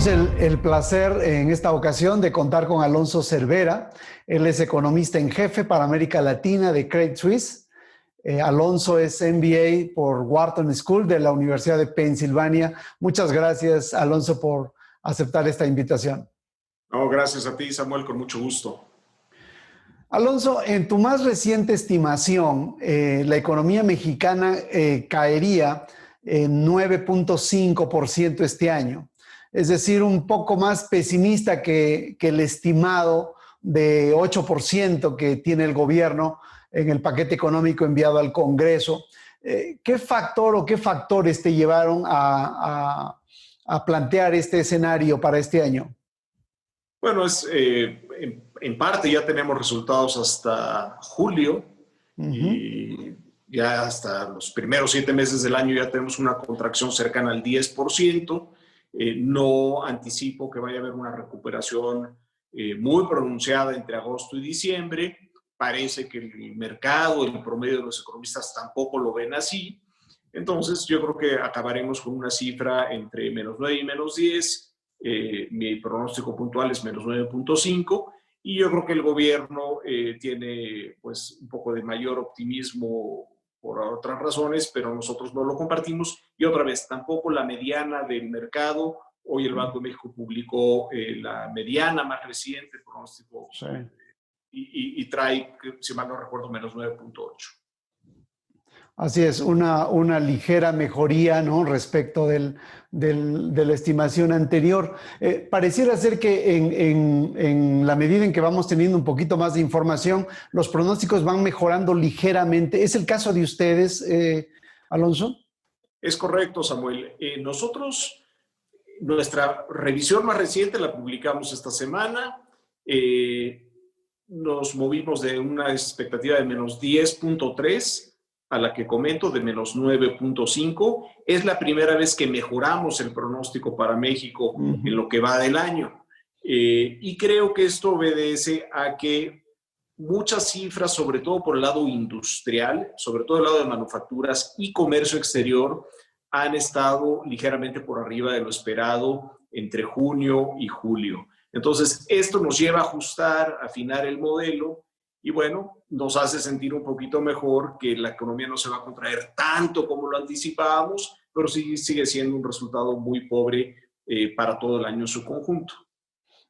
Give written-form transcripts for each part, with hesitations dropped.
Tenemos el placer en esta ocasión de contar con Alonso Cervera. Él es economista en jefe para América Latina de Credit Suisse. Alonso es MBA por Wharton School de la Universidad de Pensilvania. Muchas gracias, Alonso, por aceptar esta invitación. No, gracias a ti, Samuel, con mucho gusto. Alonso, en tu más reciente estimación, la economía mexicana caería en 9.5% este año. Es decir, un poco más pesimista que el estimado de 8% que tiene el gobierno en el paquete económico enviado al Congreso. ¿Qué factor o qué factores te llevaron a plantear este escenario para este año? Bueno, en parte ya tenemos resultados hasta julio y ya hasta los primeros 7 meses del año ya tenemos una contracción cercana al 10%. No anticipo que vaya a haber una recuperación muy pronunciada entre agosto y diciembre. Parece que el mercado, el promedio de los economistas tampoco lo ven así. Entonces yo creo que acabaremos con una cifra entre -9 y -10. Mi pronóstico puntual es -9.5 y yo creo que el gobierno tiene pues un poco de mayor optimismo por otras razones, pero nosotros no lo compartimos. Y otra vez, tampoco la mediana del mercado. Hoy el Banco de México publicó la mediana más reciente pronóstico, sí, y trae, si mal no recuerdo, -9.8. Así es, una ligera mejoría, ¿no?, respecto de la estimación anterior. Pareciera ser que en la medida en que vamos teniendo un poquito más de información, los pronósticos van mejorando ligeramente. ¿Es el caso de ustedes, Alonso? Es correcto, Samuel. Nosotros, nuestra revisión más reciente la publicamos esta semana. Nos movimos de una expectativa de -10.3 a la que comento de -9.5. Es la primera vez que mejoramos el pronóstico para México en lo que va del año. Y creo que esto obedece a que muchas cifras, sobre todo por el lado industrial, sobre todo el lado de manufacturas y comercio exterior, han estado ligeramente por arriba de lo esperado entre junio y julio. Entonces, esto nos lleva a ajustar, a afinar el modelo y bueno, nos hace sentir un poquito mejor que la economía no se va a contraer tanto como lo anticipábamos, pero sí sigue siendo un resultado muy pobre para todo el año en su conjunto.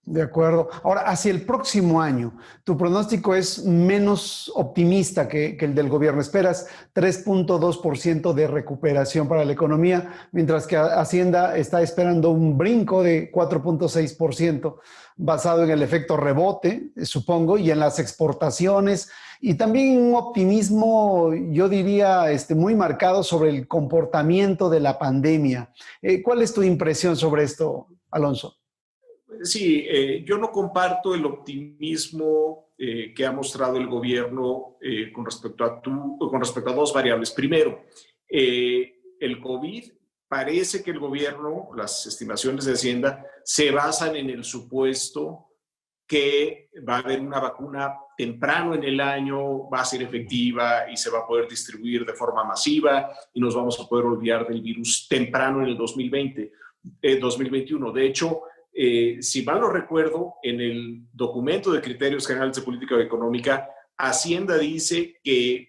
De acuerdo. Ahora, hacia el próximo año, tu pronóstico es menos optimista que el del gobierno. Esperas 3.2% de recuperación para la economía, mientras que Hacienda está esperando un brinco de 4.6%, basado en el efecto rebote, supongo, y en las exportaciones, y también un optimismo, yo diría, muy marcado sobre el comportamiento de la pandemia. ¿Cuál es tu impresión sobre esto, Alonso? Sí, yo no comparto el optimismo que ha mostrado el gobierno con respecto a dos variables. Primero, el COVID, parece que el gobierno, las estimaciones de Hacienda, se basan en el supuesto que va a haber una vacuna temprano en el año, va a ser efectiva y se va a poder distribuir de forma masiva y nos vamos a poder olvidar del virus temprano en el 2021. De hecho, si mal no recuerdo, en el documento de criterios generales de política económica, Hacienda dice que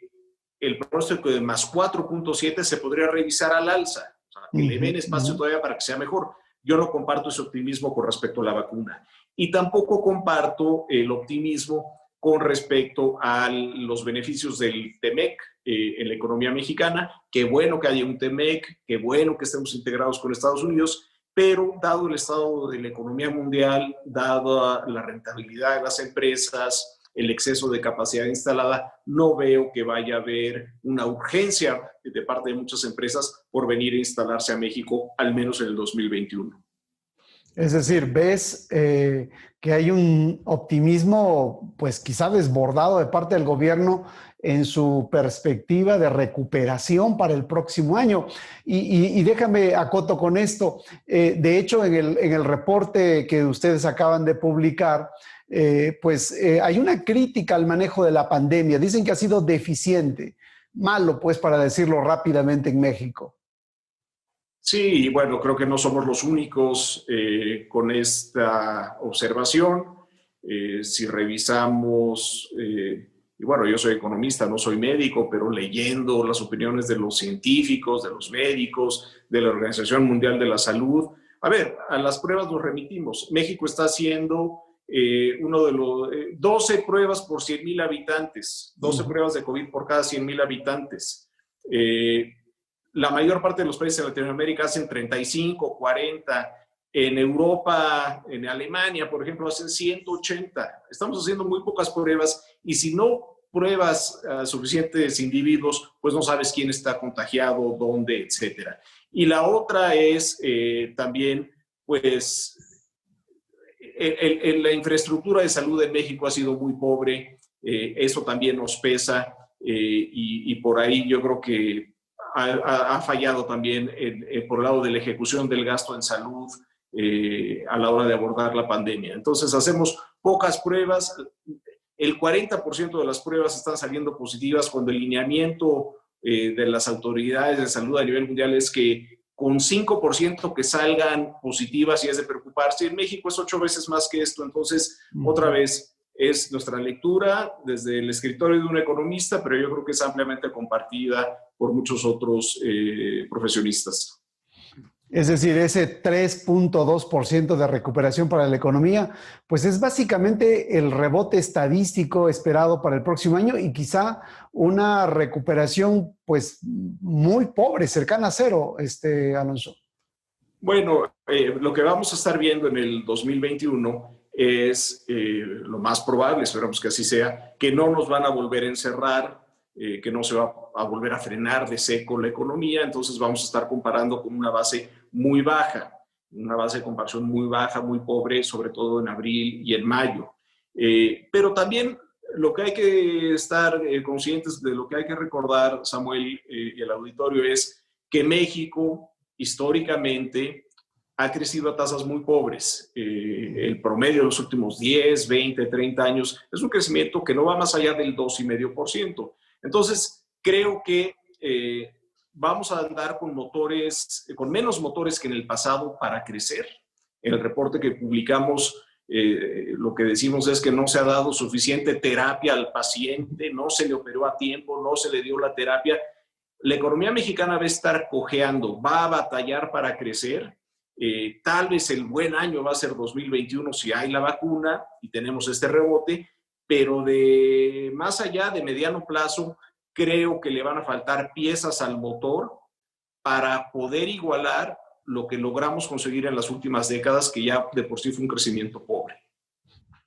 el pronóstico de +4.7 se podría revisar al alza, o sea, que le ven espacio todavía para que sea mejor. Yo no comparto ese optimismo con respecto a la vacuna y tampoco comparto el optimismo con respecto a los beneficios del TEMEC en la economía mexicana. Qué bueno que haya un TEMEC, qué bueno que estemos integrados con Estados Unidos, pero dado el estado de la economía mundial, dada la rentabilidad de las empresas, el exceso de capacidad instalada, no veo que vaya a haber una urgencia de parte de muchas empresas por venir a instalarse a México, al menos en el 2021. Es decir, ves que hay un optimismo, pues quizá desbordado de parte del gobierno en su perspectiva de recuperación para el próximo año. Y déjame acoto con esto. De hecho, en el reporte que ustedes acaban de publicar, hay una crítica al manejo de la pandemia. Dicen que ha sido deficiente, malo, pues, para decirlo rápidamente en México. Sí, y bueno, creo que no somos los únicos con esta observación. Si revisamos, y bueno, yo soy economista, no soy médico, pero leyendo las opiniones de los científicos, de los médicos, de la Organización Mundial de la Salud, a ver, a las pruebas nos remitimos. México está haciendo uno de los 12 pruebas por 100,000 habitantes, 12 pruebas de COVID por cada 100,000 habitantes. La mayor parte de los países de Latinoamérica hacen 35, 40. En Europa, en Alemania, por ejemplo, hacen 180. Estamos haciendo muy pocas pruebas y si no pruebas a suficientes individuos, pues no sabes quién está contagiado, dónde, etcétera. Y la otra es también, pues, la infraestructura de salud en México ha sido muy pobre. Eso también nos pesa y por ahí yo creo que ha fallado también por el lado de la ejecución del gasto en salud a la hora de abordar la pandemia. Entonces hacemos pocas pruebas, el 40% de las pruebas están saliendo positivas cuando el lineamiento de las autoridades de salud a nivel mundial es que con 5% que salgan positivas y es de preocuparse. En México es 8 veces más que esto, entonces otra vez es nuestra lectura desde el escritorio de un economista, pero yo creo que es ampliamente compartida por muchos otros profesionistas. Es decir, ese 3.2% de recuperación para la economía, pues es básicamente el rebote estadístico esperado para el próximo año y quizá una recuperación pues muy pobre, cercana a cero, Alonso. Bueno, lo que vamos a estar viendo en el 2021 es lo más probable, esperamos que así sea, que no nos van a volver a encerrar, que no se va a volver a frenar de seco la economía, entonces vamos a estar comparando con una base muy baja, una base de comparación muy baja, muy pobre, sobre todo en abril y en mayo. Pero también lo que hay que estar conscientes de lo que hay que recordar, Samuel y el auditorio, es que México históricamente ha crecido a tasas muy pobres. El promedio de los últimos 10, 20, 30 años es un crecimiento que no va más allá del 2,5%. Entonces, creo que vamos a andar con motores, con menos motores que en el pasado para crecer. En el reporte que publicamos, lo que decimos es que no se ha dado suficiente terapia al paciente, no se le operó a tiempo, no se le dio la terapia. La economía mexicana va a estar cojeando, va a batallar para crecer. Tal vez el buen año va a ser 2021 si hay la vacuna y tenemos este rebote, pero de más allá de mediano plazo, creo que le van a faltar piezas al motor para poder igualar lo que logramos conseguir en las últimas décadas, que ya de por sí fue un crecimiento pobre.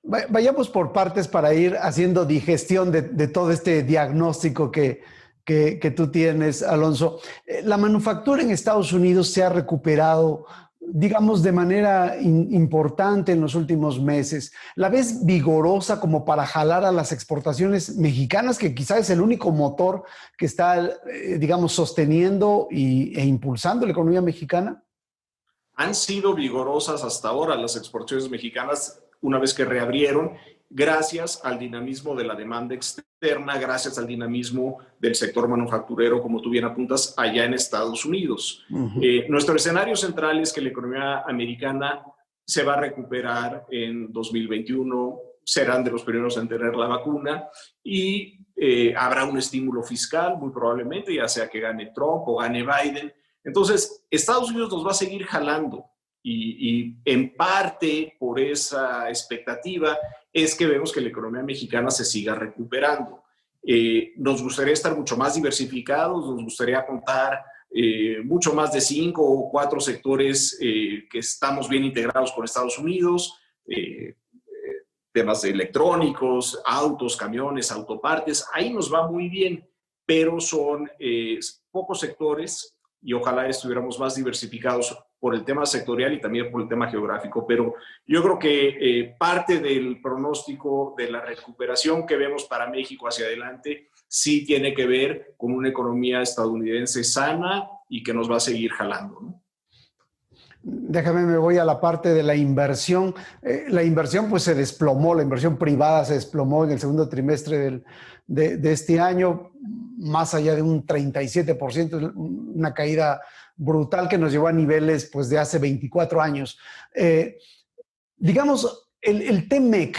Vayamos por partes para ir haciendo digestión de todo este diagnóstico que tú tienes, Alonso. La manufactura en Estados Unidos se ha recuperado, digamos, de manera importante en los últimos meses. ¿La ves vigorosa como para jalar a las exportaciones mexicanas, que quizás es el único motor que está, digamos, sosteniendo e impulsando la economía mexicana? Han sido vigorosas hasta ahora las exportaciones mexicanas una vez que reabrieron, gracias al dinamismo de la demanda externa, gracias al dinamismo del sector manufacturero, como tú bien apuntas, allá en Estados Unidos. Nuestro escenario central es que la economía americana se va a recuperar en 2021, serán de los primeros en tener la vacuna y habrá un estímulo fiscal, muy probablemente, ya sea que gane Trump o gane Biden. Entonces, Estados Unidos nos va a seguir jalando. Y en parte por esa expectativa es que vemos que la economía mexicana se siga recuperando. Nos gustaría estar mucho más diversificados, nos gustaría contar mucho más de 5 o 4 sectores que estamos bien integrados con Estados Unidos, temas de electrónicos, autos, camiones, autopartes, ahí nos va muy bien, pero son pocos sectores y ojalá estuviéramos más diversificados por el tema sectorial y también por el tema geográfico. Pero yo creo que parte del pronóstico de la recuperación que vemos para México hacia adelante sí tiene que ver con una economía estadounidense sana y que nos va a seguir jalando, ¿no? Déjame, me voy a la parte de la inversión. La inversión pues se desplomó, la inversión privada se desplomó en el segundo trimestre de este año. más allá de un 37%, una caída brutal que nos llevó a niveles pues, de hace 24 años. Digamos, el TEMEC,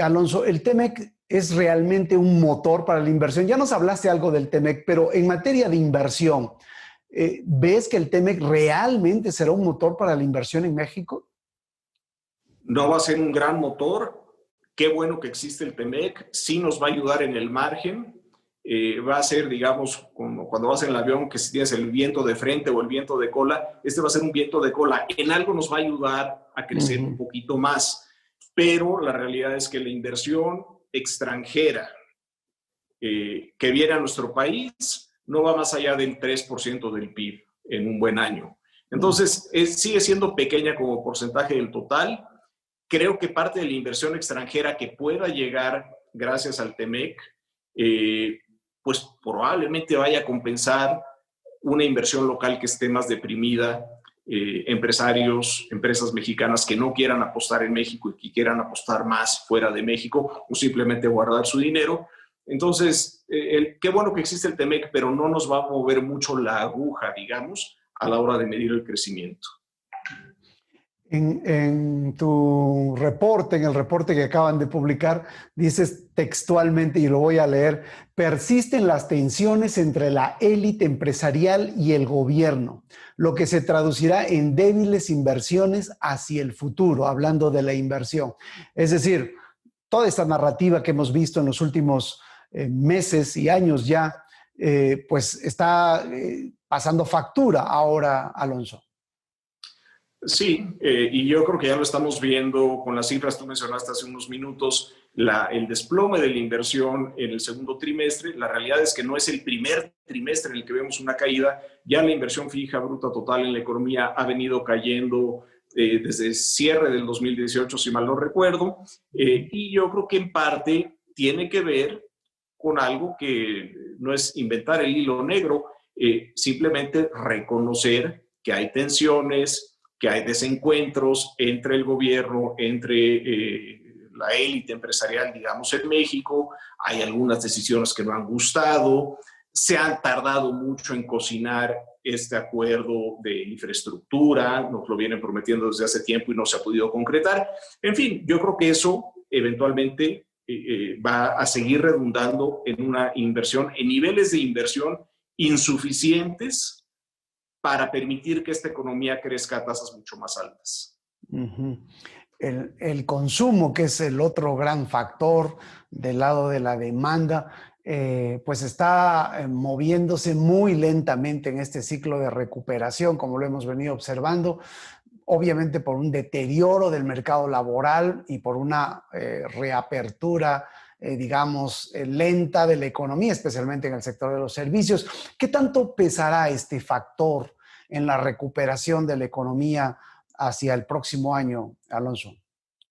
Alonso, el TEMEC es realmente un motor para la inversión. Ya nos hablaste algo del TEMEC, pero en materia de inversión, ¿ves que el TEMEC realmente será un motor para la inversión en México? No va a ser un gran motor. Qué bueno que existe el TEMEC. Sí nos va a ayudar en el margen. Va a ser, digamos, como cuando vas en el avión, que si tienes el viento de frente o el viento de cola, este va a ser un viento de cola. En algo nos va a ayudar a crecer un poquito más, pero la realidad es que la inversión extranjera que viene a nuestro país no va más allá del 3% del PIB en un buen año. Entonces, sigue siendo pequeña como porcentaje del total. Creo que parte de la inversión extranjera que pueda llegar gracias al TEMEC, pues probablemente vaya a compensar una inversión local que esté más deprimida, empresarios, empresas mexicanas que no quieran apostar en México y que quieran apostar más fuera de México o simplemente guardar su dinero. Entonces, qué bueno que existe el TEMEC, pero no nos va a mover mucho la aguja, digamos, a la hora de medir el crecimiento. En tu reporte, en el reporte que acaban de publicar, dices textualmente, y lo voy a leer, persisten las tensiones entre la élite empresarial y el gobierno, lo que se traducirá en débiles inversiones hacia el futuro, hablando de la inversión. Es decir, toda esta narrativa que hemos visto en los últimos meses y años ya, pues está pasando factura ahora, Alonso. Sí, y yo creo que ya lo estamos viendo con las cifras, tú mencionaste hace unos minutos, el desplome de la inversión en el segundo trimestre. La realidad es que no es el primer trimestre en el que vemos una caída. Ya la inversión fija bruta total en la economía ha venido cayendo desde el cierre del 2018, si mal no recuerdo, y yo creo que en parte tiene que ver con algo que no es inventar el hilo negro, simplemente reconocer que hay tensiones, que hay desencuentros entre el gobierno, entre la élite empresarial, digamos, en México. Hay algunas decisiones que no han gustado. Se han tardado mucho en cocinar este acuerdo de infraestructura. Nos lo vienen prometiendo desde hace tiempo y no se ha podido concretar. En fin, yo creo que eso eventualmente va a seguir redundando en una inversión, en niveles de inversión insuficientes para permitir que esta economía crezca a tasas mucho más altas. El consumo, que es el otro gran factor del lado de la demanda, pues está moviéndose muy lentamente en este ciclo de recuperación, como lo hemos venido observando, obviamente por un deterioro del mercado laboral y por una reapertura digamos, lenta de la economía, especialmente en el sector de los servicios. ¿Qué tanto pesará este factor en la recuperación de la economía hacia el próximo año, Alonso?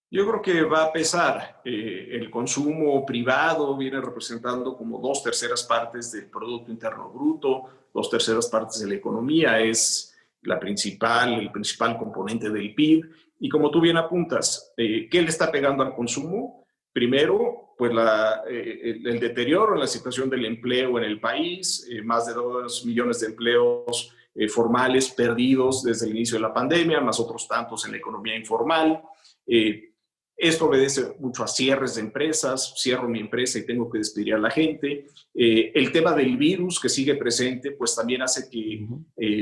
Yo creo que va a pesar. El consumo privado viene representando como 2/3 partes del Producto Interno Bruto, 2/3 partes de la economía, es el principal componente del PIB. Y como tú bien apuntas, ¿qué le está pegando al consumo? Primero, pues el deterioro en la situación del empleo en el país, más de 2 millones de empleos formales perdidos desde el inicio de la pandemia, más otros tantos en la economía informal. Esto obedece mucho a cierres de empresas. Cierro mi empresa y tengo que despedir a la gente. El tema del virus que sigue presente, pues también hace que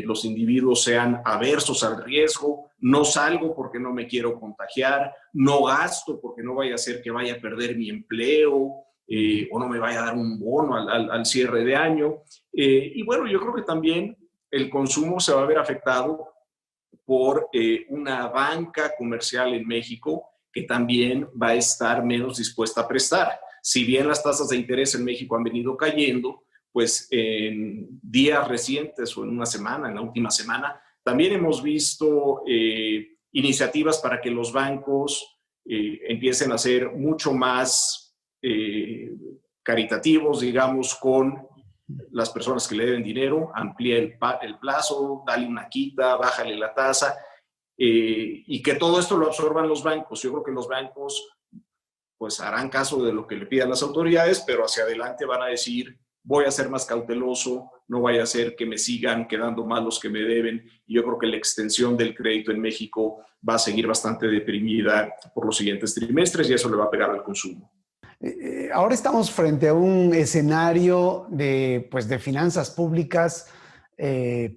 los individuos sean aversos al riesgo. No salgo porque no me quiero contagiar. No gasto porque no vaya a ser que vaya a perder mi empleo o no me vaya a dar un bono al cierre de año. Y bueno, yo creo que también el consumo se va a ver afectado por una banca comercial en México que también va a estar menos dispuesta a prestar. Si bien las tasas de interés en México han venido cayendo, pues en días recientes o en una semana, en la última semana, también hemos visto iniciativas para que los bancos empiecen a ser mucho más caritativos, digamos, con las personas que le deben dinero. Amplía el plazo, dale una quita, bájale la tasa. Y que todo esto lo absorban los bancos. Yo creo que los bancos pues harán caso de lo que le pidan las autoridades, pero hacia adelante van a decir voy a ser más cauteloso, no vaya a ser que me sigan quedando mal los que me deben. Y yo creo que la extensión del crédito en México va a seguir bastante deprimida por los siguientes trimestres y eso le va a pegar al consumo. Ahora estamos frente a un escenario pues, de finanzas públicas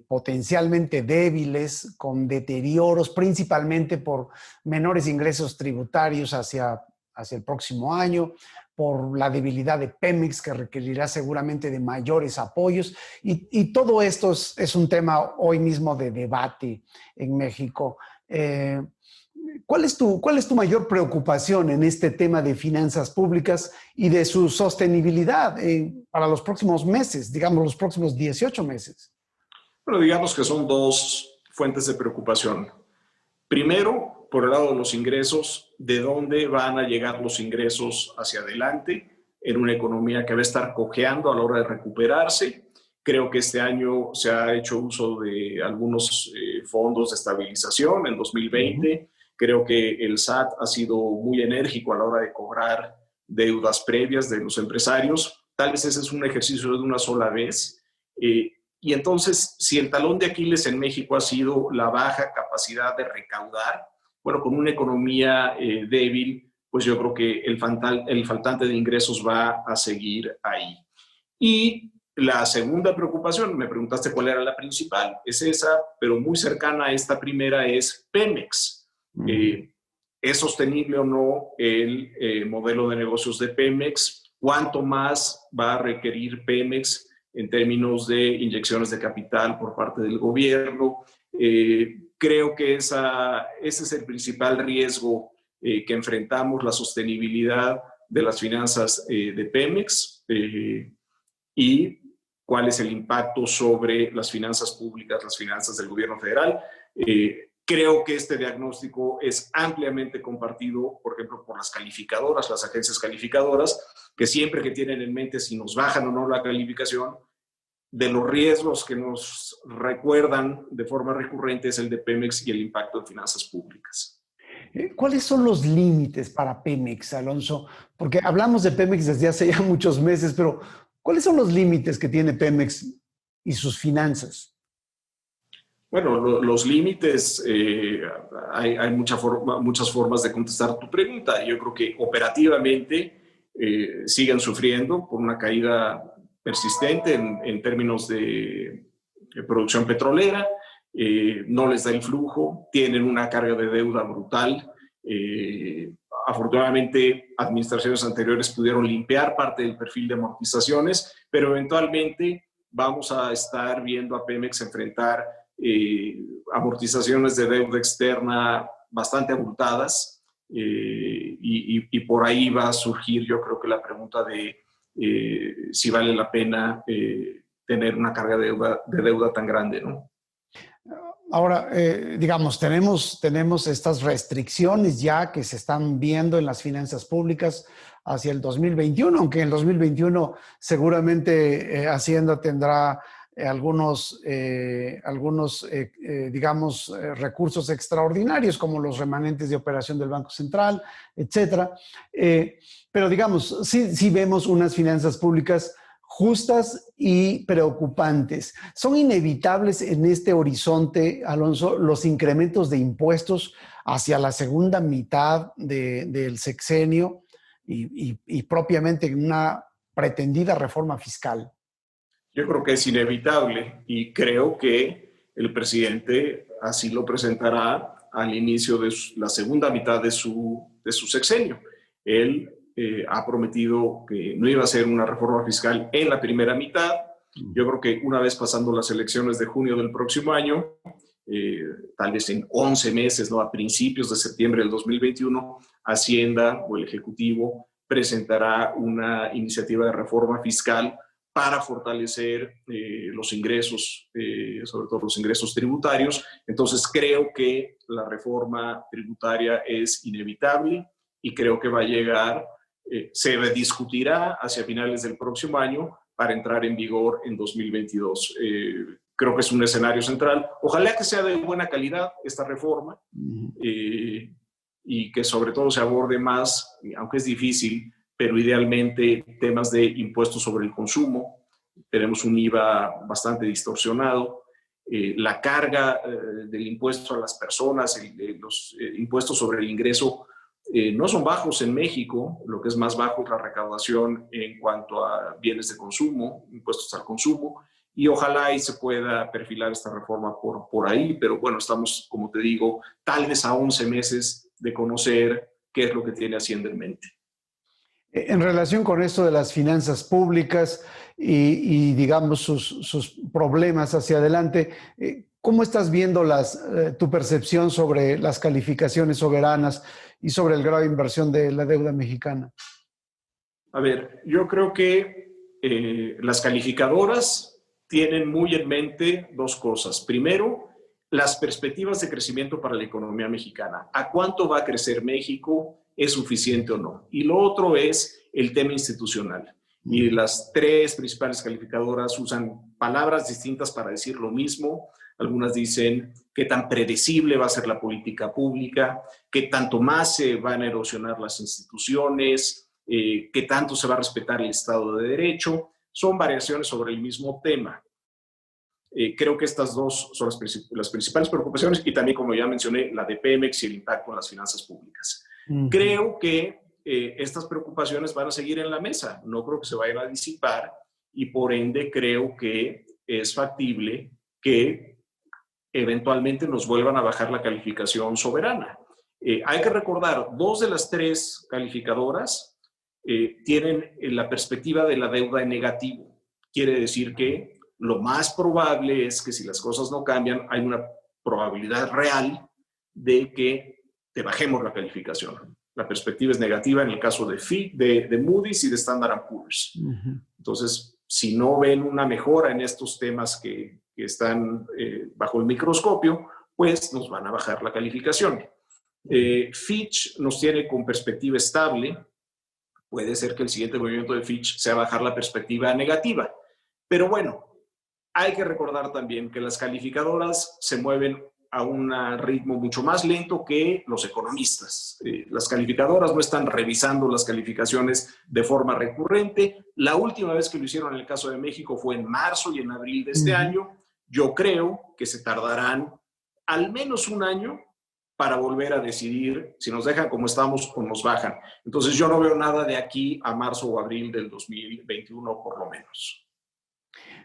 potencialmente débiles, con deterioros, principalmente por menores ingresos tributarios hacia el próximo año, por la debilidad de Pemex, que requerirá seguramente de mayores apoyos. Y todo esto es un tema hoy mismo de debate en México. ¿Cuál es tu mayor preocupación en este tema de finanzas públicas y de su sostenibilidad para los próximos meses, digamos los próximos 18 meses? Bueno, digamos que son dos fuentes de preocupación. Primero, por el lado de los ingresos, ¿de dónde van a llegar los ingresos hacia adelante en una economía que va a estar cojeando a la hora de recuperarse? Creo que este año se ha hecho uso de algunos fondos de estabilización en 2020. Creo que el SAT ha sido muy enérgico a la hora de cobrar deudas previas de los empresarios. Tal vez ese es un ejercicio de una sola vez. Y entonces, si el talón de Aquiles en México ha sido la baja capacidad de recaudar, bueno, con una economía débil, pues yo creo que el faltante de ingresos va a seguir ahí. Y la segunda preocupación, me preguntaste cuál era la principal, es esa, pero muy cercana a esta primera, es Pemex. ¿Es sostenible o no el modelo de negocios de Pemex? ¿Cuánto más va a requerir Pemex en términos de inyecciones de capital por parte del gobierno? Creo que ese es el principal riesgo que enfrentamos, la sostenibilidad de las finanzas de Pemex y cuál es el impacto sobre las finanzas públicas, las finanzas del gobierno federal. Creo que este diagnóstico es ampliamente compartido, por ejemplo, por las calificadoras, las agencias calificadoras, que siempre que tienen en mente si nos bajan o no la calificación, de los riesgos que nos recuerdan de forma recurrente es el de Pemex y el impacto en finanzas públicas. ¿Cuáles son los límites para Pemex, Alonso? Porque hablamos de Pemex desde hace ya muchos meses, pero ¿cuáles son los límites que tiene Pemex y sus finanzas? Bueno, los límites, hay muchas formas de contestar tu pregunta. Yo creo que operativamente siguen sufriendo por una caída persistente en términos de producción petrolera, no les da el flujo, tienen una carga de deuda brutal. Afortunadamente, administraciones anteriores pudieron limpiar parte del perfil de amortizaciones, pero eventualmente vamos a estar viendo a Pemex enfrentar amortizaciones de deuda externa bastante abultadas y por ahí va a surgir, yo creo que la pregunta de si vale la pena tener una carga de deuda tan grande, ¿no? Ahora, digamos, tenemos estas restricciones ya que se están viendo en las finanzas públicas hacia el 2021, aunque en el 2021 seguramente Hacienda tendrá digamos, recursos extraordinarios como los remanentes de operación del Banco Central, etcétera. Pero digamos, sí vemos unas finanzas públicas justas y preocupantes. ¿Son inevitables en este horizonte, Alonso, los incrementos de impuestos hacia la segunda mitad del sexenio y propiamente una pretendida reforma fiscal? Yo creo que es inevitable y creo que el presidente así lo presentará al inicio de la segunda mitad de su sexenio. Él ha prometido que no iba a hacer una reforma fiscal en la primera mitad. Yo creo que una vez pasando las elecciones de junio del próximo año, tal vez en 11 meses, ¿no? A principios de septiembre del 2021, Hacienda o el Ejecutivo presentará una iniciativa de reforma fiscal para fortalecer los ingresos, sobre todo los ingresos tributarios. Entonces creo que la reforma tributaria es inevitable y creo que va a llegar, se rediscutirá hacia finales del próximo año para entrar en vigor en 2022. Creo que es un escenario central. Ojalá que sea de buena calidad esta reforma y que sobre todo se aborde más, aunque es difícil, pero idealmente temas de impuestos sobre el consumo, tenemos un IVA bastante distorsionado. La carga del impuesto a las personas, los impuestos sobre el ingreso no son bajos en México. Lo que es más bajo es la recaudación en cuanto a bienes de consumo, impuestos al consumo, y ojalá y se pueda perfilar esta reforma por ahí, pero bueno, estamos, como te digo, tal vez a 11 meses de conocer qué es lo que tiene Hacienda en mente. En relación con esto de las finanzas públicas y digamos, sus problemas hacia adelante, ¿cómo estás viendo tu percepción sobre las calificaciones soberanas y sobre el grado de inversión de la deuda mexicana? A ver, yo creo que las calificadoras tienen muy en mente dos cosas. Primero, las perspectivas de crecimiento para la economía mexicana. ¿A cuánto va a crecer México? ¿Es suficiente o no? Y lo otro es el tema institucional. Y las tres principales calificadoras usan palabras distintas para decir lo mismo. Algunas dicen qué tan predecible va a ser la política pública, qué tanto más se van a erosionar las instituciones, qué tanto se va a respetar el Estado de Derecho. Son variaciones sobre el mismo tema. Creo que estas dos son las principales preocupaciones y también, como ya mencioné, la de Pemex y el impacto en las finanzas públicas. Creo que estas preocupaciones van a seguir en la mesa, no creo que se vayan a disipar y por ende creo que es factible que eventualmente nos vuelvan a bajar la calificación soberana. Hay que recordar, dos de las tres calificadoras tienen la perspectiva de la deuda en negativo. Quiere decir que lo más probable es que si las cosas no cambian, hay una probabilidad real de que te bajemos la calificación. La perspectiva es negativa en el caso de Moody's y de Standard & Poor's. Entonces, si no ven una mejora en estos temas que están bajo el microscopio, pues nos van a bajar la calificación. Fitch nos tiene con perspectiva estable. Puede ser que el siguiente movimiento de Fitch sea bajar la perspectiva negativa. Pero bueno, hay que recordar también que las calificadoras se mueven a un ritmo mucho más lento que los economistas. Las calificadoras no están revisando las calificaciones de forma recurrente. La última vez que lo hicieron en el caso de México fue en marzo y en abril de este año. Yo creo que se tardarán al menos un año para volver a decidir si nos dejan como estamos o nos bajan. Entonces yo no veo nada de aquí a marzo o abril del 2021 por lo menos.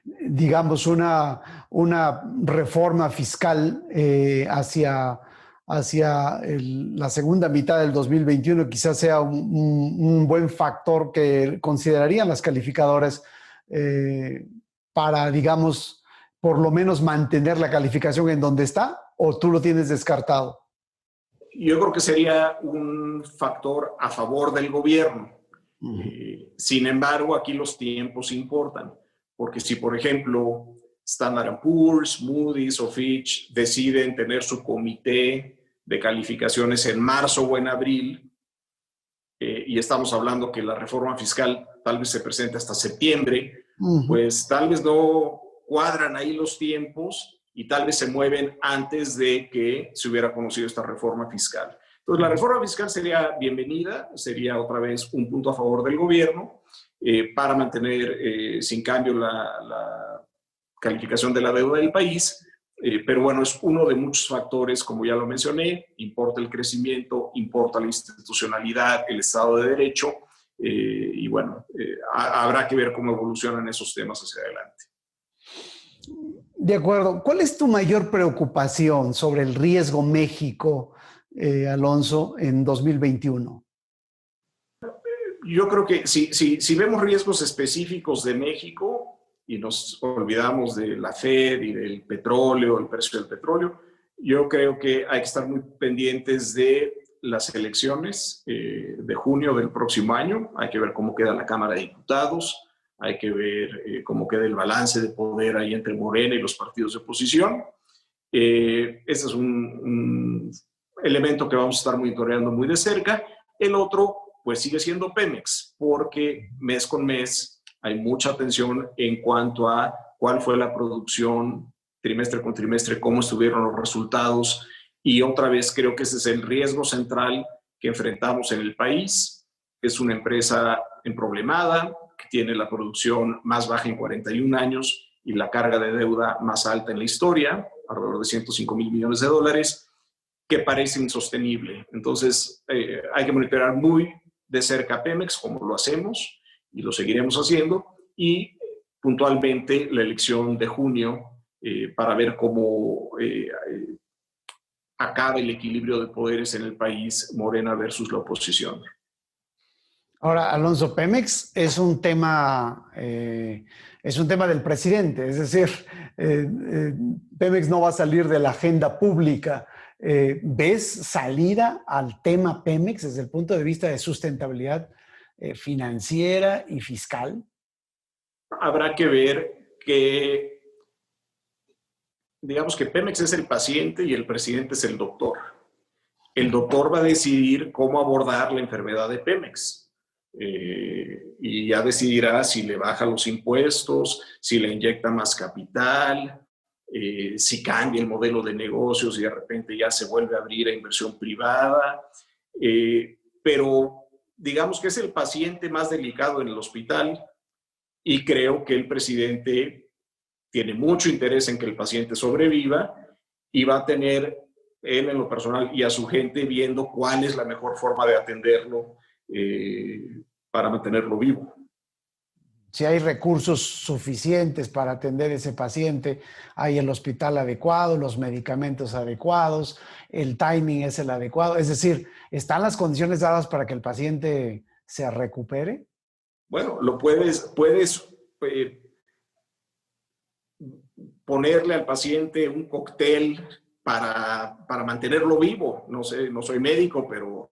Digamos, una reforma fiscal hacia la segunda mitad del 2021 quizás sea un buen factor que considerarían las calificadoras para, digamos, por lo menos mantener la calificación en donde está, ¿o tú lo tienes descartado? Yo creo que sería un factor a favor del gobierno. Sin embargo, aquí los tiempos importan. Porque si, por ejemplo, Standard & Poor's, Moody's o Fitch deciden tener su comité de calificaciones en marzo o en abril, y estamos hablando que la reforma fiscal tal vez se presente hasta septiembre, pues tal vez no cuadran ahí los tiempos y tal vez se mueven antes de que se hubiera conocido esta reforma fiscal. Entonces, la reforma fiscal sería bienvenida, sería otra vez un punto a favor del gobierno, para mantener sin cambio la calificación de la deuda del país, pero bueno, es uno de muchos factores, como ya lo mencioné. Importa el crecimiento, importa la institucionalidad, el Estado de Derecho, y bueno, habrá que ver cómo evolucionan esos temas hacia adelante. De acuerdo. ¿Cuál es tu mayor preocupación sobre el riesgo México, Alonso, en 2021? Yo creo que si vemos riesgos específicos de México y nos olvidamos de la Fed y del petróleo, el precio del petróleo, yo creo que hay que estar muy pendientes de las elecciones de junio del próximo año. Hay que ver cómo queda la Cámara de Diputados, hay que ver cómo queda el balance de poder ahí entre Morena y los partidos de oposición. Este es un elemento que vamos a estar monitoreando muy de cerca. El otro, pues sigue siendo Pemex, porque mes con mes hay mucha atención en cuanto a cuál fue la producción trimestre con trimestre, cómo estuvieron los resultados, y otra vez creo que ese es el riesgo central que enfrentamos en el país. Es una empresa emproblemada, que tiene la producción más baja en 41 años y la carga de deuda más alta en la historia, alrededor de 105 mil millones de dólares, que parece insostenible. Entonces, hay que monitorear muy de cerca a Pemex, como lo hacemos y lo seguiremos haciendo, y puntualmente la elección de junio para ver cómo acaba el equilibrio de poderes en el país, Morena versus la oposición. Ahora, Alonso, Pemex es un tema del presidente, es decir, Pemex no va a salir de la agenda pública. ¿Ves salida al tema Pemex desde el punto de vista de sustentabilidad financiera y fiscal? Habrá que ver que, digamos que Pemex es el paciente y el presidente es el doctor. El doctor va a decidir cómo abordar la enfermedad de Pemex. Y ya decidirá si le baja los impuestos, si le inyecta más capital, si cambia el modelo de negocios y de repente ya se vuelve a abrir a inversión privada. Pero digamos que es el paciente más delicado en el hospital y creo que el presidente tiene mucho interés en que el paciente sobreviva y va a tener él en lo personal y a su gente viendo cuál es la mejor forma de atenderlo para mantenerlo vivo. Si hay recursos suficientes para atender a ese paciente, hay el hospital adecuado, los medicamentos adecuados, el timing es el adecuado. Es decir, ¿están las condiciones dadas para que el paciente se recupere? Bueno, lo puedes ponerle al paciente un cóctel para mantenerlo vivo. No sé, no soy médico, pero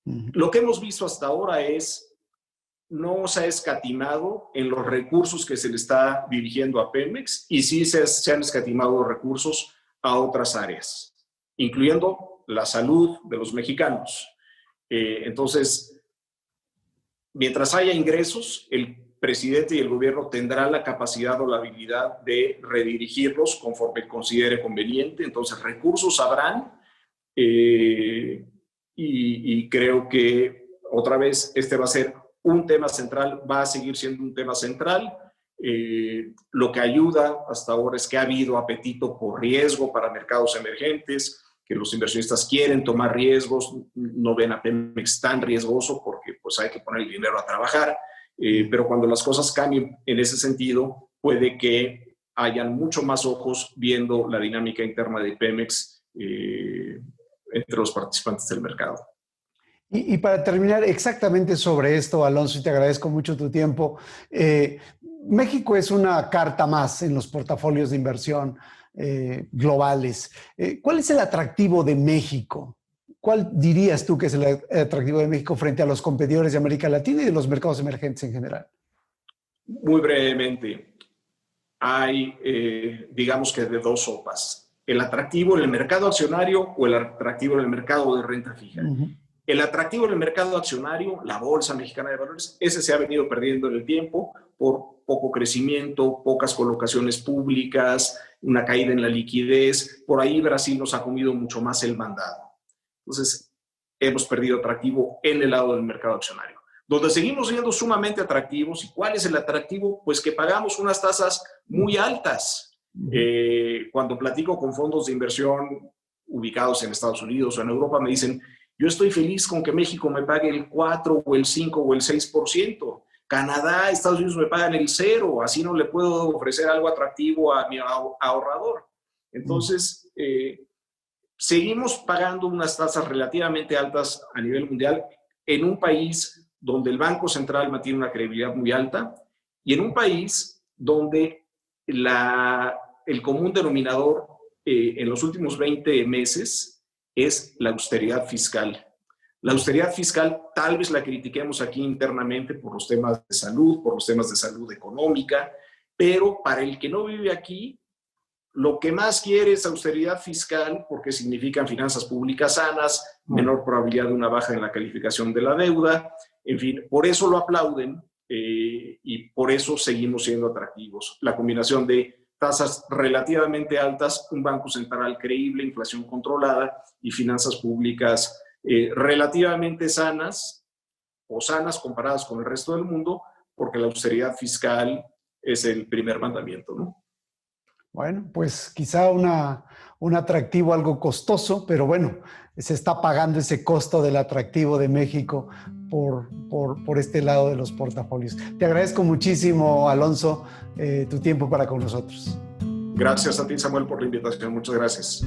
lo que hemos visto hasta ahora es no se ha escatimado en los recursos que se le está dirigiendo a Pemex y sí se han escatimado los recursos a otras áreas, incluyendo la salud de los mexicanos. Entonces, mientras haya ingresos, el presidente y el gobierno tendrán la capacidad o la habilidad de redirigirlos conforme considere conveniente. Entonces, recursos habrán y creo que otra vez este va a ser un tema central, va a seguir siendo un tema central. Lo que ayuda hasta ahora es que ha habido apetito por riesgo para mercados emergentes, que los inversionistas quieren tomar riesgos, no ven a Pemex tan riesgoso porque pues hay que poner el dinero a trabajar, pero cuando las cosas cambien en ese sentido, puede que hayan mucho más ojos viendo la dinámica interna de Pemex entre los participantes del mercado. Y para terminar exactamente sobre esto, Alonso, y te agradezco mucho tu tiempo, México es una carta más en los portafolios de inversión globales. ¿Cuál es el atractivo de México? ¿Cuál dirías tú que es el atractivo de México frente a los competidores de América Latina y de los mercados emergentes en general? Muy brevemente, hay, digamos que de dos sopas. El atractivo en el mercado accionario o el atractivo en el mercado de renta fija. El atractivo en el mercado accionario, la Bolsa Mexicana de Valores, ese se ha venido perdiendo en el tiempo por poco crecimiento, pocas colocaciones públicas, una caída en la liquidez. Por ahí Brasil nos ha comido mucho más el mandado. Entonces, hemos perdido atractivo en el lado del mercado accionario. Donde seguimos siendo sumamente atractivos. ¿Y cuál es el atractivo? Pues que pagamos unas tasas muy altas. Cuando platico con fondos de inversión ubicados en Estados Unidos o en Europa, me dicen, yo estoy feliz con que México me pague el 4 o el 5 o el 6%. Canadá, Estados Unidos me pagan el 0, así no le puedo ofrecer algo atractivo a mi ahorrador. Entonces, seguimos pagando unas tasas relativamente altas a nivel mundial en un país donde el Banco Central mantiene una credibilidad muy alta y en un país donde el común denominador en los últimos 20 meses es la austeridad fiscal. La austeridad fiscal tal vez la critiquemos aquí internamente por los temas de salud, por los temas de salud económica, pero para el que no vive aquí, lo que más quiere es austeridad fiscal porque significan finanzas públicas sanas, menor probabilidad de una baja en la calificación de la deuda, en fin, por eso lo aplauden y por eso seguimos siendo atractivos. La combinación de tasas relativamente altas, un banco central creíble, inflación controlada y finanzas públicas relativamente sanas o sanas comparadas con el resto del mundo, porque la austeridad fiscal es el primer mandamiento, ¿no? Bueno, pues quizá un atractivo algo costoso, pero bueno, se está pagando ese costo del atractivo de México por este lado de los portafolios. Te agradezco muchísimo, Alonso, tu tiempo para con nosotros. Gracias a ti, Samuel, por la invitación. Muchas gracias.